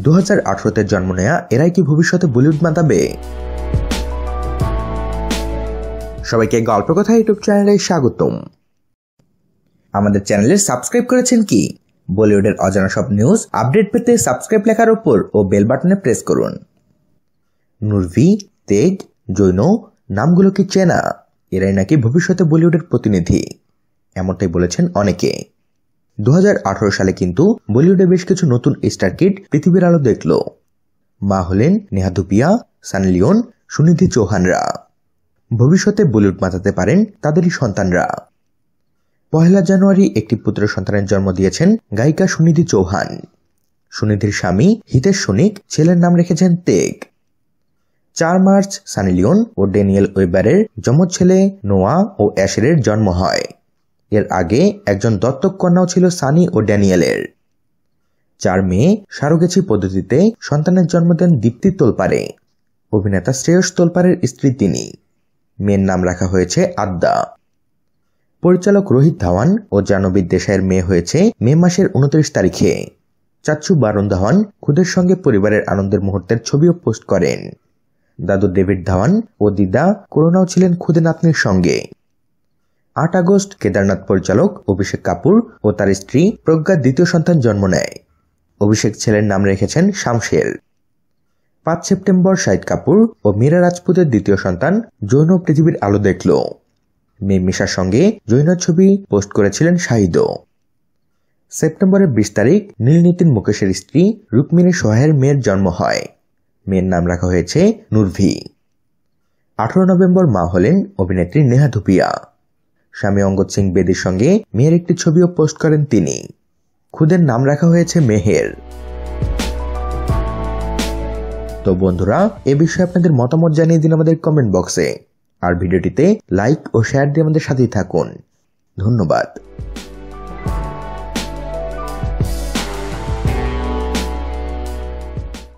2018-তে জন্ম নেয়া এরাই কি ভবিষ্যতে বলিউড মাতাবে? সবাইকে গল্প কথা ইউটিউব চ্যানেলে স্বাগতম। আমাদের চ্যানেলে সাবস্ক্রাইব করেছেন কি? বলিউডের অজানা সব নিউজ আপডেট পেতে সাবস্ক্রাইব লেখার উপর ও বেল বাটনে প্রেস করুন। নুরভি, তেগ, জৈন নামগুলো কি চেনা? এরাই নাকি ভবিষ্যতে বলিউডের প্রতিনিধি, এমনটাই বলেছেন অনেকে। 2018 সালে কিন্তু বলিউডে বেশ কিছু নতুন স্টার কিড পৃথিবীর আলো দেখল। মা হলেন নেহা ধুপিয়া, সানি লিওন, সুনিধি চৌহানরা। ভবিষ্যতে বলিউড মাতাতে পারেন তাদেরই সন্তানরা। 1 জানুয়ারি একটি পুত্র সন্তানের জন্ম দিয়েছেন গায়িকা সুনিধি চৌহান। সুনিধির স্বামী হিতেশ সোনিক ছেলের নাম রেখেছেন তেগ। 4 মার্চ সানি লিওন ও ড্যানিয়েল ওয়েবারের যমজ ছেলে নোয়া ও অ্যাশেরের জন্ম হয়। এর আগে একজন দত্তক কন্যাও ছিল সানি ও ড্যানিয়েলের। 4 মে সারোগেসি পদ্ধতিতে সন্তানের জন্ম দেন দীপ্তি তোলপারে। অভিনেতা শ্রেয়স তোলপারের স্ত্রী তিনি। মেয়ের নাম রাখা হয়েছে আদ্যা। পরিচালক রোহিত ধাওয়ান ও জাহ্নবী দেশাইয়ের মেয়ে হয়েছে মে মাসের 29 তারিখে। চাচ্চু বারুণ ধাওয়ান খুদের সঙ্গে পরিবারের আনন্দের মুহূর্তের ছবিও পোস্ট করেন। দাদু ডেভিড ধাওয়ান ও দিদা করুণাও ছিলেন খুদে নাতনির সঙ্গে। 8 আগস্ট কেদারনাথ পরিচালক অভিষেক কাপুর ও তার স্ত্রী প্রজ্ঞা দ্বিতীয় সন্তান জন্ম নেয়। অভিষেক ছেলের নাম রেখেছেন শামশের। 5 সেপ্টেম্বর শাহিদ কাপুর ও মীরা রাজপুতের দ্বিতীয় সন্তান জৈন পৃথিবীর আলো দেখল। মেয়ে মিশার সঙ্গে জৈনের ছবি পোস্ট করেছিলেন শাহিদও। সেপ্টেম্বরের 20 তারিখ নীলনীতিন মুকেশের স্ত্রী রুক্মিণী সোহায়ের মেয়ের জন্ম হয়। মেয়ের নাম রাখা হয়েছে নুরভি। 18 নভেম্বর মা হলেন অভিনেত্রী নেহা ধুপিয়া। স্বামী অঙ্গদ সিং বেদির সঙ্গে মেয়ের একটি ছবিও পোস্ট করেন তিনি। খুদের নাম রাখা হয়েছে মেহের। তো বন্ধুরা, এ বিষয়ে আপনাদের মতামত জানিয়ে দিন আমাদের কমেন্ট বক্সে। আর ভিডিওটিতে লাইক ও শেয়ার দিয়ে আমাদের সাথেই থাকুন। ধন্যবাদ।